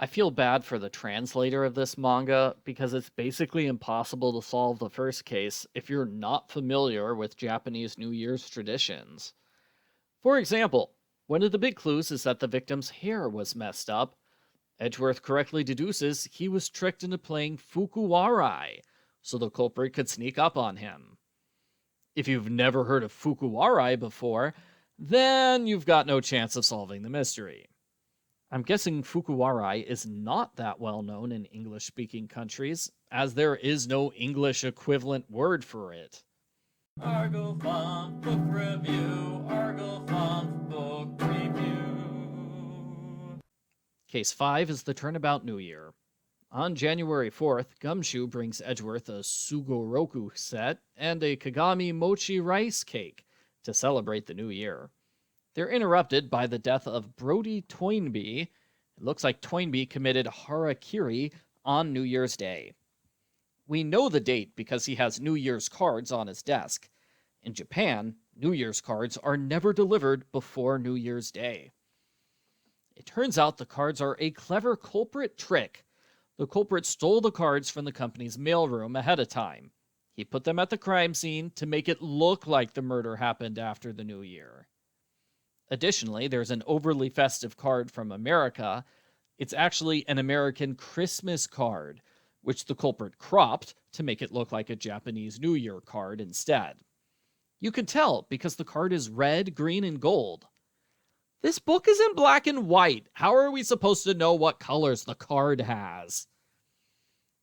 I feel bad for the translator of this manga because it's basically impossible to solve the first case if you're not familiar with Japanese New Year's traditions. For example, one of the big clues is that the victim's hair was messed up. Edgeworth correctly deduces he was tricked into playing fukuwarai, so the culprit could sneak up on him. If you've never heard of fukuwarai before, then you've got no chance of solving the mystery. I'm guessing fukuwarai is not that well known in English speaking countries, as there is no English equivalent word for it. Argo Font Book Review, Argo Font Book Review. Case 5 is the Turnabout New Year. On January 4th, Gumshoe brings Edgeworth a Sugoroku set and a Kagami mochi rice cake to celebrate the new year. They're interrupted by the death of Brody Toynbee. It looks like Toynbee committed harakiri on New Year's Day. We know the date because he has New Year's cards on his desk. In Japan, New Year's cards are never delivered before New Year's Day. It turns out the cards are a clever culprit trick. The culprit stole the cards from the company's mailroom ahead of time. He put them at the crime scene to make it look like the murder happened after the New Year. Additionally, there's an overly festive card from America. It's actually an American Christmas card, which the culprit cropped to make it look like a Japanese New Year card instead. You can tell because the card is red, green, and gold. This book is in black and white. How are we supposed to know what colors the card has?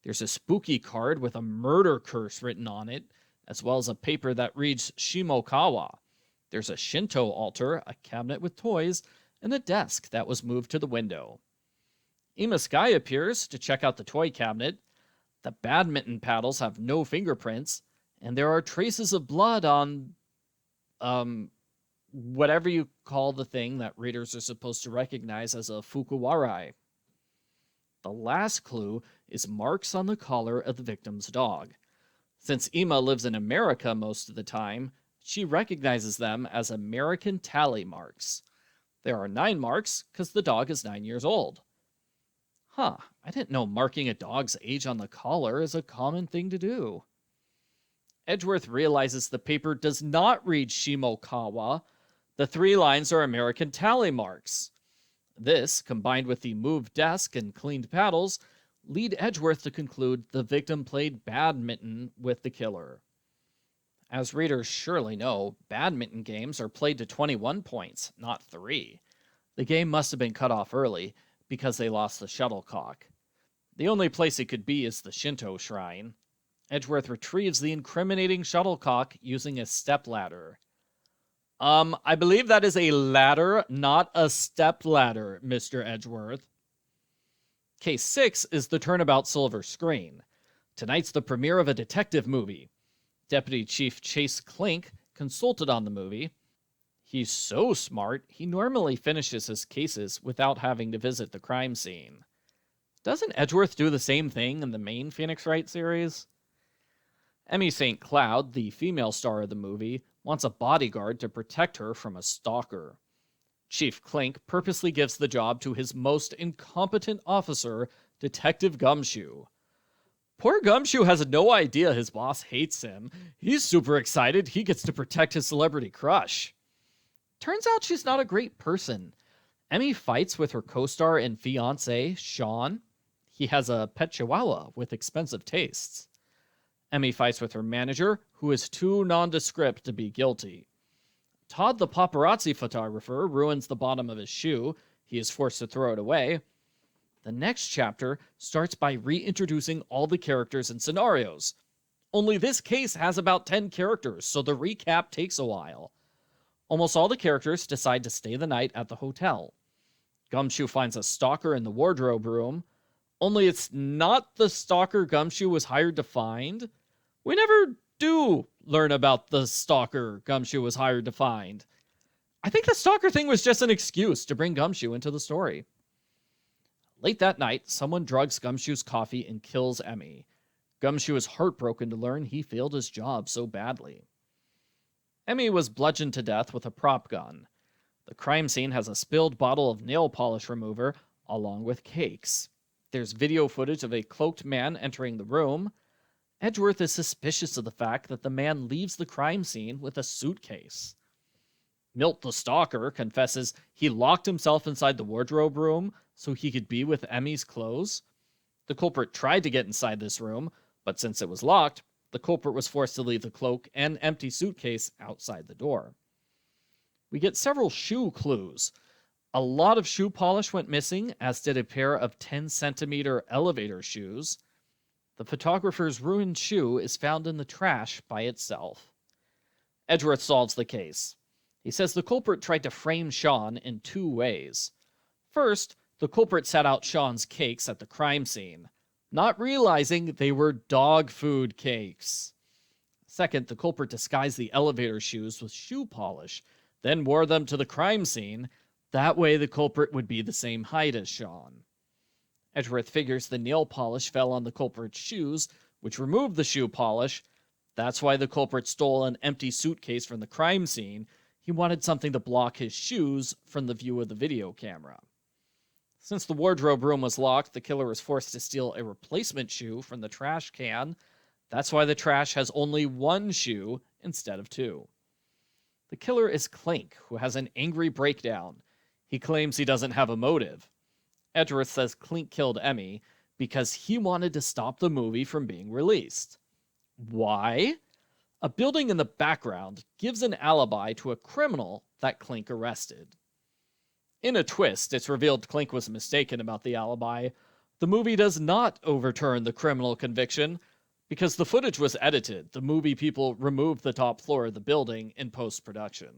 There's a spooky card with a murder curse written on it, as well as a paper that reads Shimokawa. There's a Shinto altar, a cabinet with toys, and a desk that was moved to the window. Ima Sky appears to check out the toy cabinet. The badminton paddles have no fingerprints, and there are traces of blood on, whatever you call the thing that readers are supposed to recognize as a fukuwarai. The last clue is marks on the collar of the victim's dog. Since Ima lives in America most of the time, she recognizes them as American tally marks. There are 9 marks because the dog is 9 years old. I didn't know marking a dog's age on the collar is a common thing to do. Edgeworth realizes the paper does not read Shimokawa. The 3 lines are American tally marks. This, combined with the moved desk and cleaned paddles, lead Edgeworth to conclude the victim played badminton with the killer. As readers surely know, badminton games are played to 21 points, not 3. The game must have been cut off early because they lost the shuttlecock. The only place it could be is the Shinto shrine. Edgeworth retrieves the incriminating shuttlecock using a stepladder. I believe that is a ladder, not a stepladder, Mr. Edgeworth. Case 6 is the Turnabout Silver Screen. Tonight's the premiere of a detective movie. Deputy Chief Chase Clink consulted on the movie. He's so smart, he normally finishes his cases without having to visit the crime scene. Doesn't Edgeworth do the same thing in the main Phoenix Wright series? Emmy St. Cloud, the female star of the movie, wants a bodyguard to protect her from a stalker. Chief Clink purposely gives the job to his most incompetent officer, Detective Gumshoe. Poor Gumshoe has no idea his boss hates him. He's super excited he gets to protect his celebrity crush. Turns out she's not a great person. Emmy fights with her co-star and fiancé, Sean. He has a pet chihuahua with expensive tastes. Emmy fights with her manager, who is too nondescript to be guilty. Todd the paparazzi photographer ruins the bottom of his shoe. He is forced to throw it away. The next chapter starts by reintroducing all the characters and scenarios. Only this case has about 10 characters, so the recap takes a while. Almost all the characters decide to stay the night at the hotel. Gumshoe finds a stalker in the wardrobe room, only it's not the stalker Gumshoe was hired to find. We never do learn about the stalker Gumshoe was hired to find. I think the stalker thing was just an excuse to bring Gumshoe into the story. Late that night, someone drugs Gumshoe's coffee and kills Emmy. Gumshoe is heartbroken to learn he failed his job so badly. Emmy was bludgeoned to death with a prop gun. The crime scene has a spilled bottle of nail polish remover, along with cakes. There's video footage of a cloaked man entering the room. Edgeworth is suspicious of the fact that the man leaves the crime scene with a suitcase. Milt the stalker confesses he locked himself inside the wardrobe room so he could be with Emmy's clothes. The culprit tried to get inside this room, but since it was locked, the culprit was forced to leave the cloak and empty suitcase outside the door. We get several shoe clues. A lot of shoe polish went missing, as did a pair of 10-centimeter elevator shoes. The photographer's ruined shoe is found in the trash by itself. Edgeworth solves the case. He says the culprit tried to frame Sean in two ways. First, the culprit set out Sean's cakes at the crime scene, not realizing they were dog food cakes. Second, the culprit disguised the elevator shoes with shoe polish, then wore them to the crime scene. That way the culprit would be the same height as Sean. Edgeworth figures the nail polish fell on the culprit's shoes, which removed the shoe polish. That's why the culprit stole an empty suitcase from the crime scene. He wanted something to block his shoes from the view of the video camera. Since the wardrobe room was locked, the killer was forced to steal a replacement shoe from the trash can. That's why the trash has only one shoe instead of two. The killer is Clink, who has an angry breakdown. He claims he doesn't have a motive. Edgeworth says Clink killed Emmy because he wanted to stop the movie from being released. Why? A building in the background gives an alibi to a criminal that Clink arrested. In a twist, it's revealed Clink was mistaken about the alibi. The movie does not overturn the criminal conviction. Because the footage was edited, the movie people removed the top floor of the building in post-production.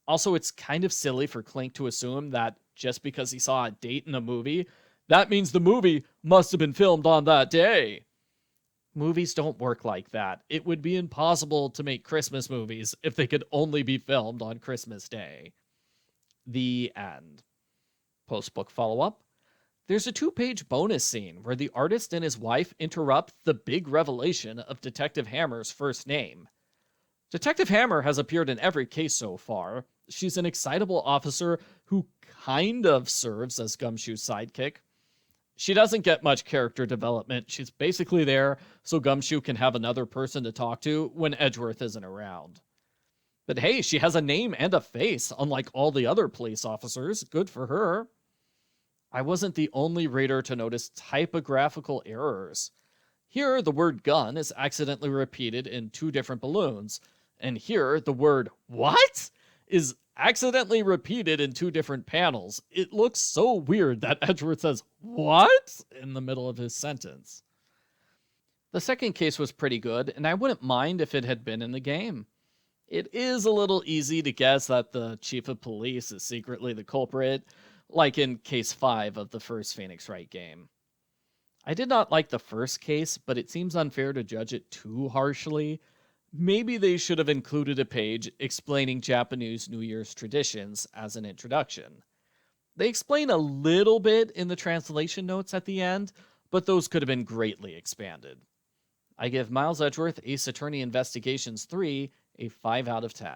Also, it's kind of silly for Clink to assume that just because he saw a date in a movie, that means the movie must have been filmed on that day. Movies don't work like that. It would be impossible to make Christmas movies if they could only be filmed on Christmas Day. The end. Post-book follow-up. There's a 2-page bonus scene where the artist and his wife interrupt the big revelation of Detective Hammer's first name. Detective Hammer has appeared in every case so far. She's an excitable officer who kind of serves as Gumshoe's sidekick. She doesn't get much character development. She's basically there so Gumshoe can have another person to talk to when Edgeworth isn't around. But hey, she has a name and a face, unlike all the other police officers. Good for her. I wasn't the only reader to notice typographical errors. Here, the word gun is accidentally repeated in 2 different balloons, and here, the word what is accidentally repeated in 2 different panels. It looks so weird that Edgeworth says, "What?" in the middle of his sentence. The second case was pretty good, and I wouldn't mind if it had been in the game. It is a little easy to guess that the chief of police is secretly the culprit, like in Case 5 of the first Phoenix Wright game. I did not like the first case, but it seems unfair to judge it too harshly. Maybe they should have included a page explaining Japanese New Year's traditions as an introduction. They explain a little bit in the translation notes at the end, but those could have been greatly expanded. I give Miles Edgeworth Ace Attorney Investigations 3 a 5 out of 10.